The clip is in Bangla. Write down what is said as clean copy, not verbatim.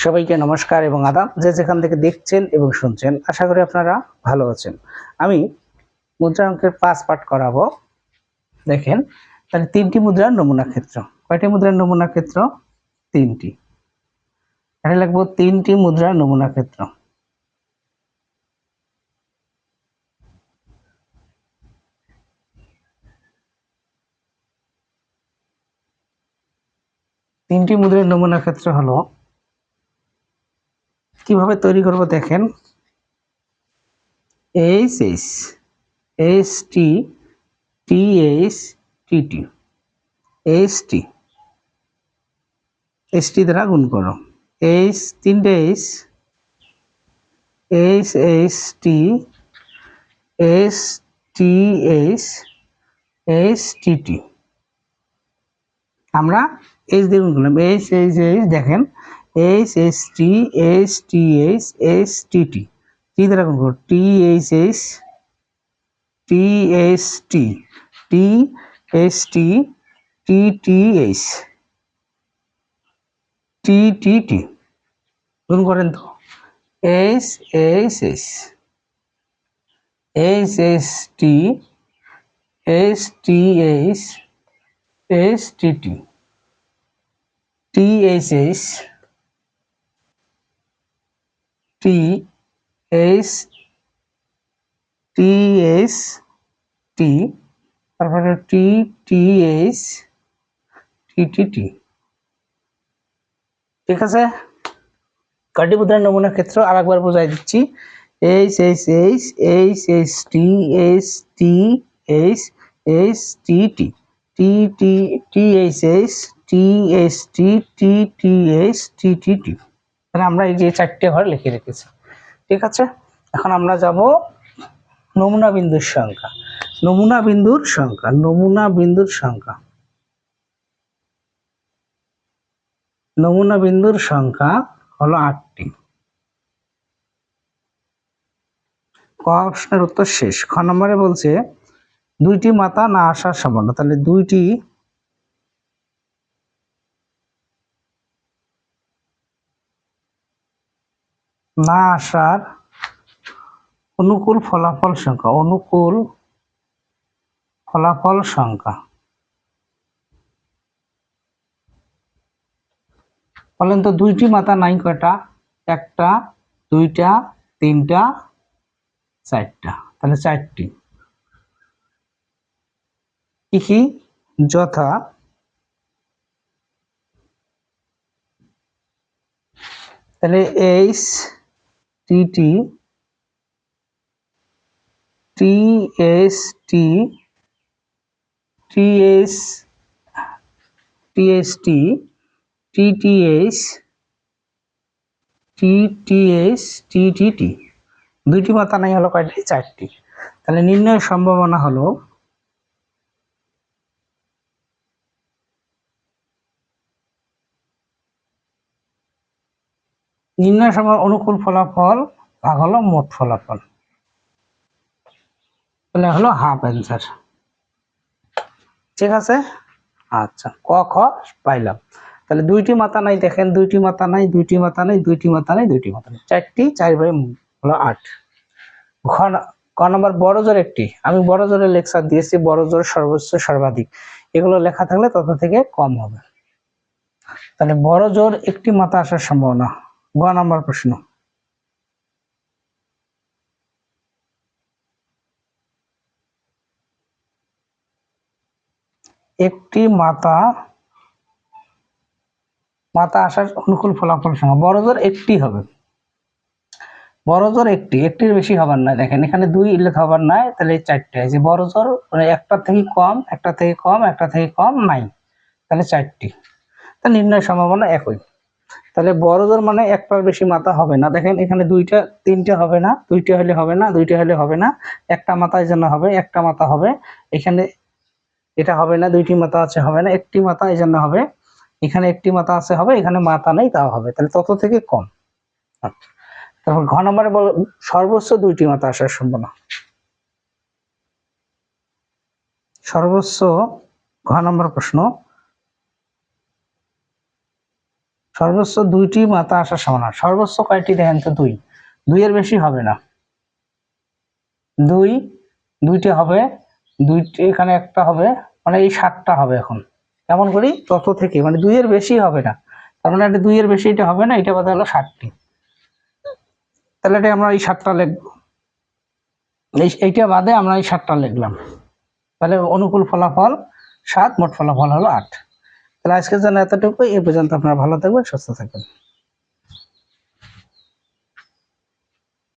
সবাইকে নমস্কার এবং আদাব, যে যেখান থেকে দেখছেন এবং শুনছেন। আশা করি আপনারা ভালো আছেন। আমি মুদ্রা অঙ্কের 5 পাঠ করাবো। দেখেন, তাহলে 3টি মুদ্রার নমুনা ক্ষেত্র। কয়টি মুদ্রার নমুনা ক্ষেত্র? 3টি। এটা লিখবো 3টি মুদ্রার নমুনা ক্ষেত্র। তিনটি মুদ্রার নমুনা ক্ষেত্র হলো, কিভাবে তৈরি করব দেখেন। H H H T T H T T H T H T দ্বারা গুণ করো। এইচ, তিনটে H, H H T H T H H T T. আমরা এইচ দিয়ে গুণ করলাম। এইচ এইচ এইচ, দেখেন H H T H T H H T T. T দ্বারা গুণ করো। T H H T H T T H T T T H T T T. গুণ করেন তো। H H H H H T H T H H T T T H H T H T H T, তারপরে T T H T T টি। ঠিক আছে? কয়টি মুদ্রার নমুনা ক্ষেত্র আরেকবার বোঝাই দিচ্ছি। H H H H H T H T H H T T T T T H H T H T T T H T T T. তাহলে আমরা এই যে 4টে ঘর লিখে রেখেছি। ঠিক আছে, এখন আমরা যাব নমুনা বিন্দুর সংখ্যা। নমুনা বিন্দুর সংখ্যা, নমুনা বিন্দুর সংখ্যা, নমুনা বিন্দুর সংখ্যা হলো 8টি। ক প্রশ্নের উত্তর শেষ। খ নম্বরে বলছে 2টি মাথা না আসার সম্ভাবনা। তাহলে 2টি না আসার অনুকূল ফলাফল সংখ্যা, অনুকূল ফলাফল সংখ্যা। বলেন তো 2টি মাথা নাই কয়টা? 1টা, 2টা, 3টা, 4টা। তাহলে 4টি। কি কি? যথা তাহলে H T T T S T T S T S T T T S T T S T T T. 2টি মাথা নাই হলো কয়টি? 4টি। তাহলে নির্ণয়ের সম্ভাবনা হলো নির্ণয় সময় অনুকূল ফলাফল ভাগ হলো মোট ফলাফল। তাহলে হলো হাফ অ্যান্সার। ঠিক আছে? আচ্ছা, ক খ পাইলাম। তাহলে 2টি মাথা নাই, দেখেন 2টি মাথা নাই, 2টি মাথা নাই, 2টি মাথা নাই, 2টি মাথা নাই, 4টি, 4 হলো 8। ক নম্বর বড় জোর একটি। আমি বড় জোরের লেকচার দিয়েছি, বড় জোর সর্বোচ্চ সর্বাধিক এগুলো লেখা থাকলে তত থেকে কম হবে। তাহলে বড় জোর একটি মাথা আসার সম্ভাবনা। গ নম্বর প্রশ্ন, একটি মাথা আসার অনুকূল ফলাফল সংখ্যা। বড় জোর একটি হবে, বড় জোর একটি, একটির বেশি হবার নাই। দেখেন এখানে 2 উল্লেখ হবার নাই, তাহলে 4টে আছে। বড় জোর মানে একটা থেকে কম, একটা থেকে কম, একটা থেকে কম নাই, তাহলে 4টি। তা নির্ণয় সম্ভাবনা একই। তাহলে বড় জোর মানে একটার বেশি মাথা হবে না। দেখেন এখানে 2টা, 3টে হবে না, 2টে হলে হবে না, 2টে হলে হবে না, একটা মাথায় জন্য হবে, একটা মাথা হবে। এখানে এটা হবে না, 2টি মাথা আছে হবে না, একটি মাথা এই জন্য হবে। এখানে একটি মাথা আছে হবে, এখানে মাথা নেই তাও হবে, তাহলে তত থেকে কম। আচ্ছা, তারপর ঘ নম্বরে সর্বোচ্চ 2টি মাথা আসার সম্ভাবনা। সর্বোচ্চ ঘ নম্বর প্রশ্ন, সর্বোচ্চ 2টি মাথা আসার সম্ভাবনা। সর্বোচ্চ কয়টি দেখেন তো? 2, 2 এর বেশি হবে না। 2টি হবে, 2টি এখানে একটা হবে, মানে এই 7টা হবে। এখন কেমন করি? তত থেকে মানে 2 এর বেশি হবে না, তার মানে এটা 2 এর বেশি এটা হবে না, এটা বাদে হলো 7টি। তাহলে এটা আমরা এই 7টা লিখবো, এইটা বাদে আমরা এই 7টা লিখলাম। তাহলে অনুকূল ফলাফল 7, মোট ফলাফল হলো 8। তাহলে আজকের জন্য এতটুকু। এ পর্যন্ত আপনারা ভালো থাকবেন, সুস্থ থাকবেন।